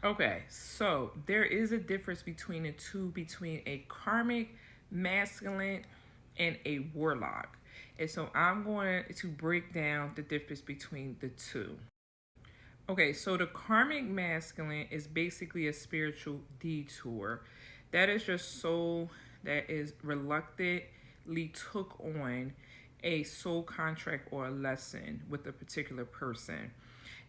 Okay, so there is a difference between the two, between a karmic masculine and a warlock. And so I'm going to break down the difference between the two. Okay, so the karmic masculine is basically a spiritual detour. That is your soul that is reluctantly took on a soul contract or a lesson with a particular person.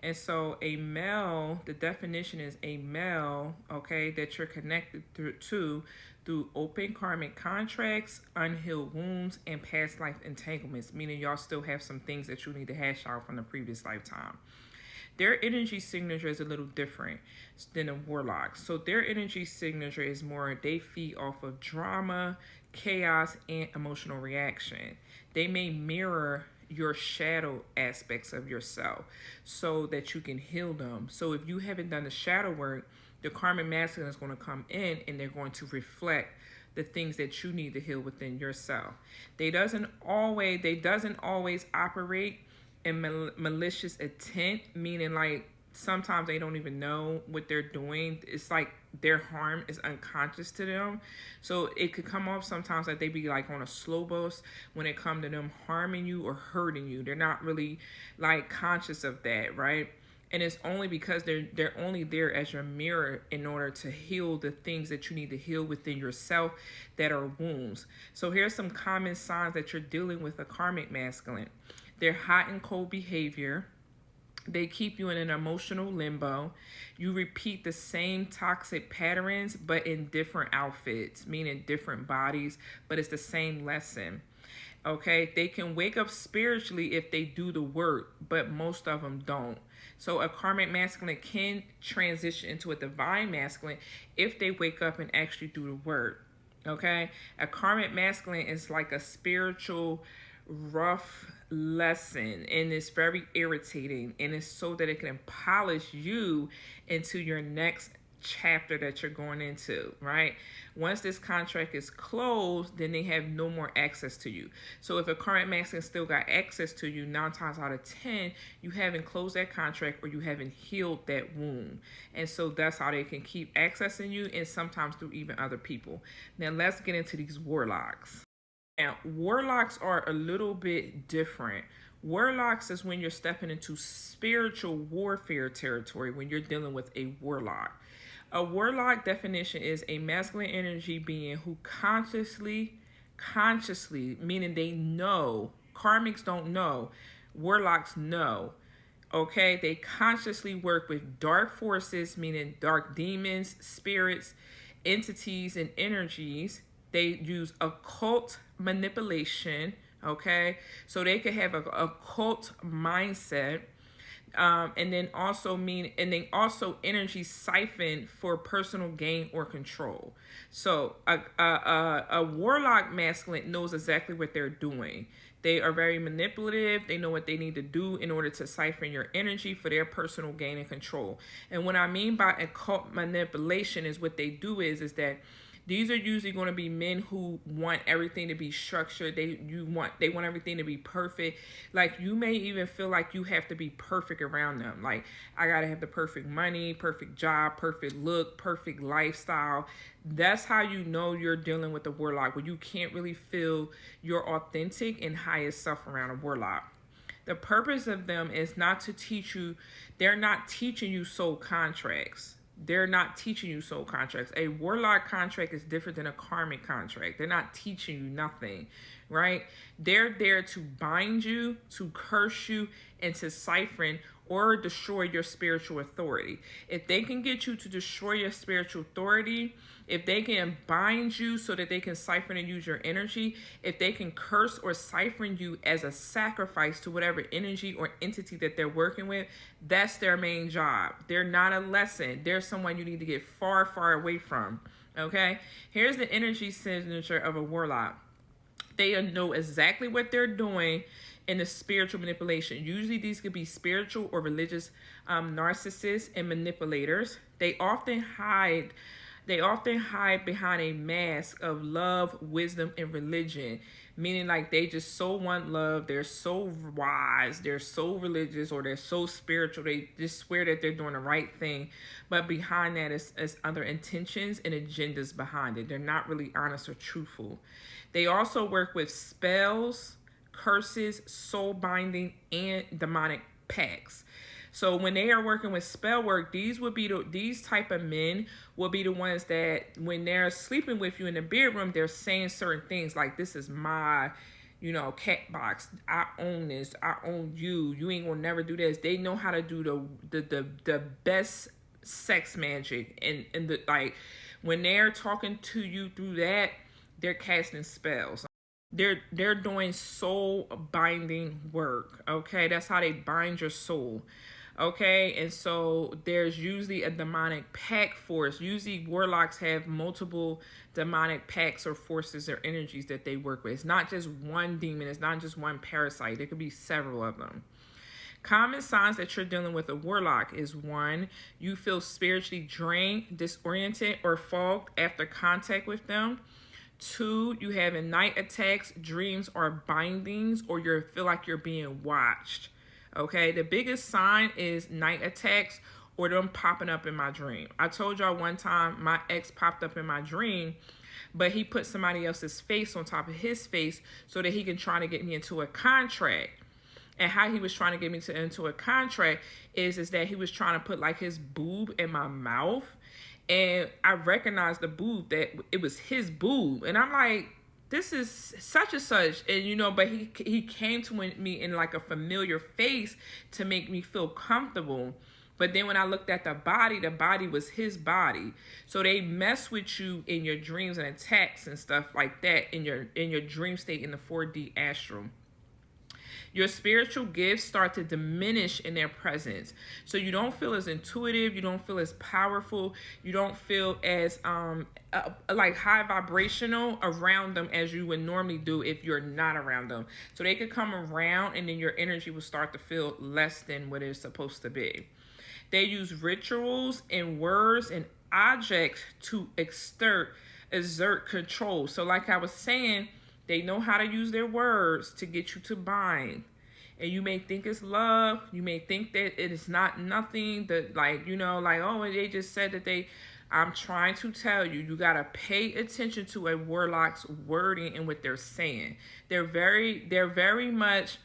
And so a male, the definition is a male, okay, that you're connected through open karmic contracts, unhealed wounds, and past life entanglements, meaning y'all still have some things that you need to hash out from the previous lifetime. Their energy signature is a little different than a warlock. So their energy signature is more, they feed off of drama, chaos, and emotional reaction. They may mirror your shadow aspects of yourself so that you can heal them. So if you haven't done the shadow work, the karmic masculine is going to come in and they're going to reflect the things that you need to heal within yourself. They doesn't always operate in malicious intent, meaning like sometimes they don't even know what they're doing. It's like their harm is unconscious to them. So it could come off sometimes like they be like on a slow bus when it come to them harming you or hurting you. They're not really like conscious of that, right? And it's only because they're only there as your mirror in order to heal the things that you need to heal within yourself that are wounds. So here's some common signs that you're dealing with a karmic masculine. They're hot and cold behavior. They keep you in an emotional limbo. You repeat the same toxic patterns, but in different outfits, meaning different bodies, but it's the same lesson. Okay, they can wake up spiritually if they do the work, but most of them don't. So a karmic masculine can transition into a divine masculine if they wake up and actually do the work. Okay, a karmic masculine is like a spiritual rough lesson, and it's very irritating, and it's so that it can polish you into your next chapter that you're going into, right? Once this contract is closed, then they have no more access to you. So if a karmic masculine still got access to you, 9 times out of 10, you haven't closed that contract or you haven't healed that wound. And so that's how they can keep accessing you, and sometimes through even other people. Now let's get into these warlocks. Now, warlocks are a little bit different. Warlocks is when you're stepping into spiritual warfare territory when you're dealing with a warlock. A warlock definition is a masculine energy being who consciously, meaning they know. Karmics don't know. Warlocks know. Okay, they consciously work with dark forces, meaning dark demons, spirits, entities, and energies. They use occult manipulation, okay? So they could have a occult mindset. And then also energy siphon for personal gain or control. So a warlock masculine knows exactly what they're doing. They are very manipulative. They know what they need to do in order to siphon your energy for their personal gain and control. And what I mean by occult manipulation is what they do is that these are usually going to be men who want everything to be structured. They want everything to be perfect. Like you may even feel like you have to be perfect around them. Like I gotta have the perfect money, perfect job, perfect look, perfect lifestyle. That's how you know you're dealing with a warlock, where you can't really feel your authentic and highest self around a warlock. The purpose of them is not to teach you. They're not teaching you soul contracts. They're not teaching you soul contracts. A warlock contract is different than a karmic contract. They're not teaching you nothing, right? They're there to bind you, to curse you, and to siphon or destroy your spiritual authority. If they can get you to destroy your spiritual authority, if they can bind you so that they can siphon and use your energy, if they can curse or siphon you as a sacrifice to whatever energy or entity that they're working with, that's their main job. They're not a lesson. They're someone you need to get far, far away from. Okay? Here's the energy signature of a warlock. They know exactly what they're doing in the spiritual manipulation. Usually these could be spiritual or religious narcissists and manipulators. They often hide They often hide behind a mask of love, wisdom, and religion, meaning like they just so want love, they're so wise, they're so religious, or they're so spiritual, they just swear that they're doing the right thing, but behind that is other intentions and agendas behind it. They're not really honest or truthful. They also work with spells, curses, soul binding, and demonic pacts. So when they are working with spell work, these type of men will be the ones that when they're sleeping with you in the bedroom, they're saying certain things like, this is my, cat box. I own this. I own you. You ain't gonna never do this. They know how to do the best sex magic, and the like when they're talking to you through that, they're casting spells. They're doing soul binding work. Okay, that's how they bind your soul. Okay, and so there's usually a demonic pack force. Usually warlocks have multiple demonic packs or forces or energies that they work with. It's not just one demon, it's not just one parasite. There could be several of them. Common signs that you're dealing with a warlock is 1, you feel spiritually drained, disoriented, or fogged after contact with them. 2, you having night attacks, dreams, or bindings, or you feel like you're being watched. Okay, the biggest sign is night attacks or them popping up in my dream. I told y'all one time my ex popped up in my dream, but he put somebody else's face on top of his face so that he can try to get me into a contract. And how he was trying to get me into a contract is that he was trying to put like his boob in my mouth. And I recognized the boob, that it was his boob. And I'm like, this is such and such. And, but he came to me in like a familiar face to make me feel comfortable. But then when I looked at the body was his body. So they mess with you in your dreams and attacks and stuff like that in your dream state in the 4D astral. Your spiritual gifts start to diminish in their presence. So you don't feel as intuitive, you don't feel as powerful, you don't feel as like high vibrational around them as you would normally do if you're not around them. So they could come around and then your energy will start to feel less than what it's supposed to be. They use rituals and words and objects to exert control. So like I was saying, they know how to use their words to get you to bind. And you may think it's love. You may think that it is not nothing. That oh, they just said that I'm trying to tell you, you got to pay attention to a warlock's wording and what they're saying. They're very much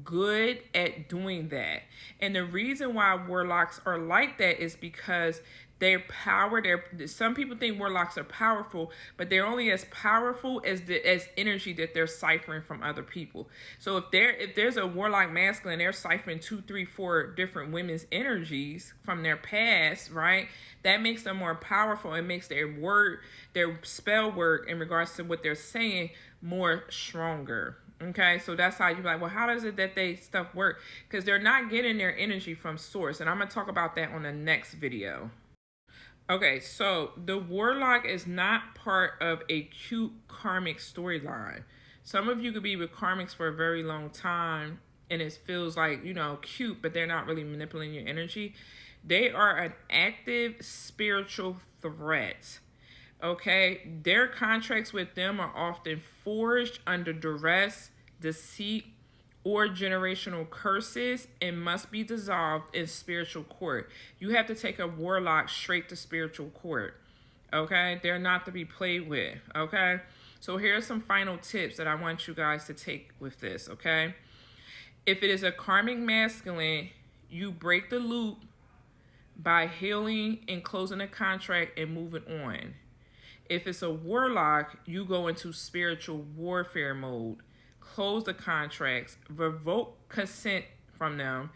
good at doing that. And the reason why warlocks are like that is because their power, some people think warlocks are powerful, but they're only as powerful as energy that they're ciphering from other people. So if there's a warlock masculine, they're ciphering 2, 3, 4 different women's energies from their past, right? That makes them more powerful. It makes their spell work in regards to what they're saying more stronger. Okay, so that's how you're like, well, how does it that they stuff work? Because they're not getting their energy from source. And I'm going to talk about that on the next video. Okay, so the warlock is not part of a cute karmic storyline. Some of you could be with karmics for a very long time and it feels like, cute, but they're not really manipulating your energy. They are an active spiritual threat. Okay, their contracts with them are often forged under duress, deceit, or generational curses and must be dissolved in spiritual court. You have to take a warlock straight to spiritual court. Okay, they're not to be played with. Okay, so here's some final tips that I want you guys to take with this. Okay, if it is a karmic masculine, you break the loop by healing and closing a contract and moving on. If it's a warlock, you go into spiritual warfare mode, close the contracts, revoke consent from them,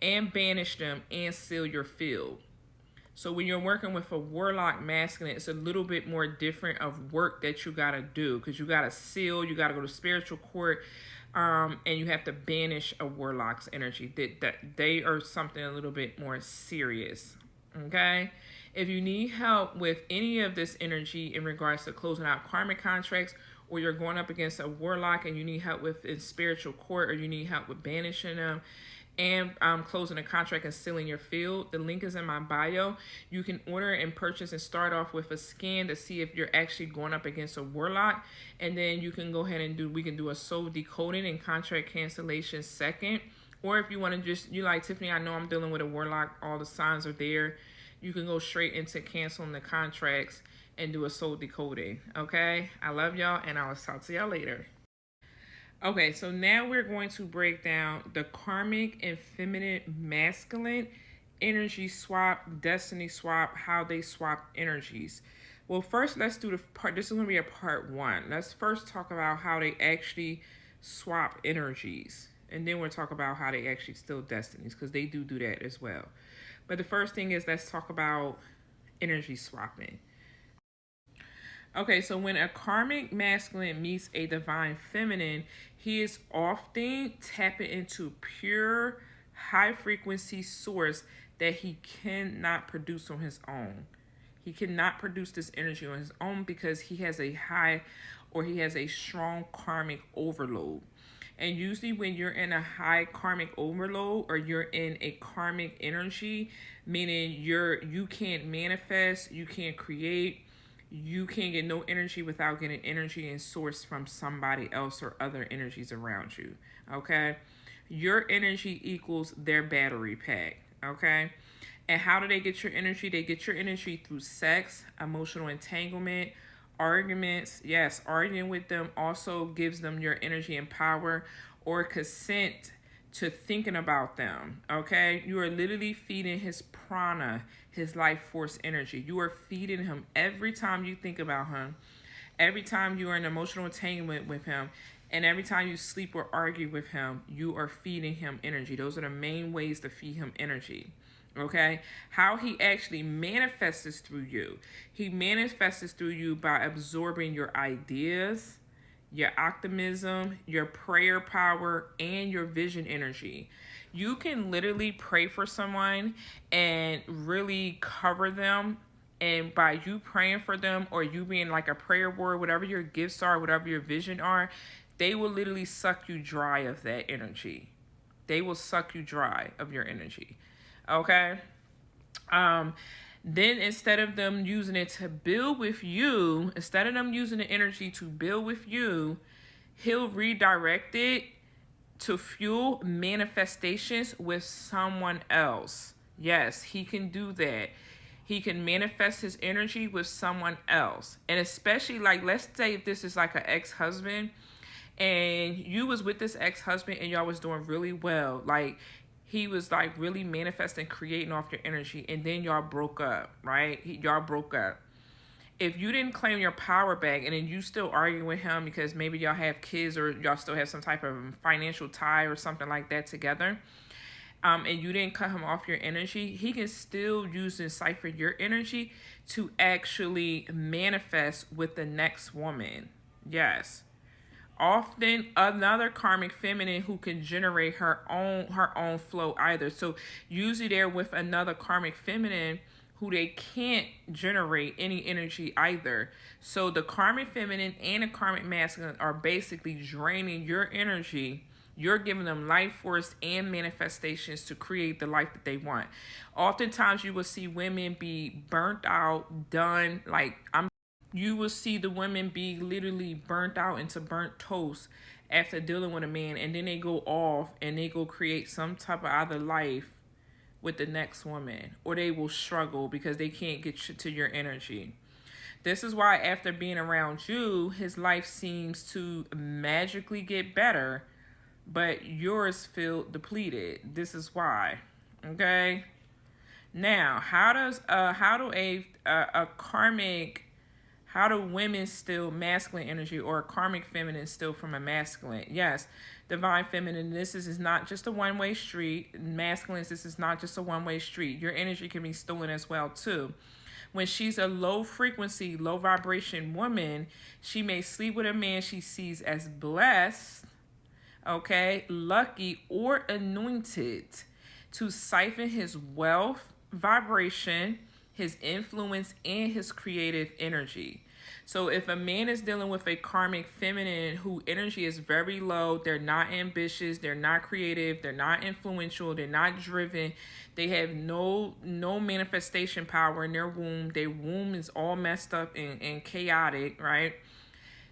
and banish them and seal your field. So when you're working with a warlock masculine, it's a little bit more different of work that you got to do because you got to seal, you got to go to spiritual court, and you have to banish a warlock's energy. That they are something a little bit more serious. Okay? If you need help with any of this energy in regards to closing out karmic contracts, or you're going up against a warlock and you need help with in spiritual court, or you need help with banishing them, and closing a contract and sealing your field. The link is in my bio. You can order and purchase and start off with a scan to see if you're actually going up against a warlock, and then you can go ahead and we can do a soul decoding and contract cancellation second. Or if you want to just, you like, Tiffany, I know I'm dealing with a warlock, all the signs are there, you can go straight into canceling the contracts and do a soul decoding. Okay, I love y'all, and I'll talk to y'all later. Okay, so now we're going to break down the karmic and feminine masculine energy swap, destiny swap, how they swap energies. Well, first, let's do the part. This is going to be a part one. Let's first talk about how they actually swap energies. And then we'll talk about how they actually steal destinies, because they do that as well. But the first thing is, let's talk about energy swapping. Okay, so when a karmic masculine meets a divine feminine, he is often tapping into pure, high-frequency source that he cannot produce on his own. He cannot produce this energy on his own because he has a high, or he has a strong karmic overload. And usually when you're in a high karmic overload, or you're in a karmic energy, meaning you can't manifest, you can't create, you can't get no energy without getting energy and source from somebody else or other energies around you. Okay, your energy equals their battery pack. Okay, and how do they get your energy? They get your energy through sex, emotional entanglement, arguments. Yes, arguing with them also gives them your energy and power, or consent to thinking about them. Okay, you are literally feeding his prana, his life force energy. You are feeding him every time you think about him, every time you are in emotional entanglement with him, and every time you sleep or argue with him. You are feeding him energy. Those are the main ways to feed him energy. Okay, how he actually manifests through you. He manifests through you by absorbing your ideas, your optimism, your prayer power, and your vision energy. You can literally pray for someone and really cover them. And by you praying for them, or you being like a prayer warrior, whatever your gifts are, whatever your vision are, they will literally suck you dry of that energy. They will suck you dry of your energy. Okay. Then instead of them using it to build with you, instead of them using the energy to build with you, he'll redirect it to fuel manifestations with someone else. Yes, he can do that. He can manifest his energy with someone else. And especially, like, let's say if this is like an ex-husband, and you was with this ex-husband and y'all was doing really well. Like, he was like really manifesting, creating off your energy, and then y'all broke up, right? Y'all broke up. If you didn't claim your power back, and then you still arguing with him because maybe y'all have kids, or y'all still have some type of financial tie or something like that together, and you didn't cut him off your energy, he can still use and cipher your energy to actually manifest with the next woman. Yes. Often another karmic feminine who can generate her own flow either. So usually they're with another karmic feminine who they can't generate any energy either. So the karmic feminine and the karmic masculine are basically draining your energy. You're giving them life force and manifestations to create the life that they want. Oftentimes you will see women be burnt out, done, you will see the women be literally burnt out into burnt toast after dealing with a man, and then they go off and they go create some type of other life with the next woman, or they will struggle because they can't get to your energy. This is why after being around you, his life seems to magically get better, but yours feel depleted. This is why. Okay. Now, how do women steal masculine energy, or a karmic feminine steal from a masculine? Yes, divine feminine, this is not just a one-way street. Masculines, this is not just a one-way street. Your energy can be stolen as well too. When she's a low frequency, low vibration woman, she may sleep with a man she sees as blessed, okay, lucky, or anointed to siphon his wealth, vibration, his influence, and his creative energy. So if a man is dealing with a karmic feminine who energy is very low, they're not ambitious, they're not creative, they're not influential, they're not driven, they have no manifestation power in their womb. Their womb is all messed up and chaotic, right?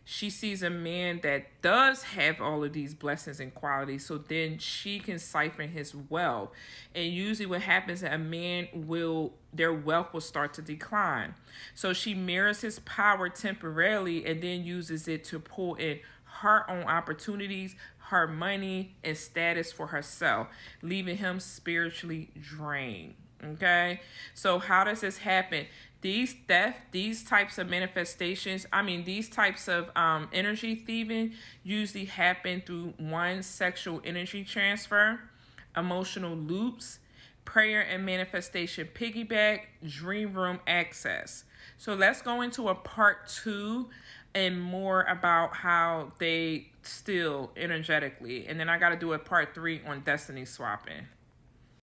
She sees a man that does have all of these blessings and qualities, so then she can siphon his wealth. And usually what happens is their wealth will start to decline. So she mirrors his power temporarily and then uses it to pull in her own opportunities, her money, and status for herself, leaving him spiritually drained. Okay, so how does this happen? These types of manifestations, these types of energy thieving usually happen through one, sexual energy transfer, emotional loops, prayer and manifestation piggyback, dream room access. So let's go into a part 2 and more about how they steal energetically. And then I got to do a part 3 on destiny swapping.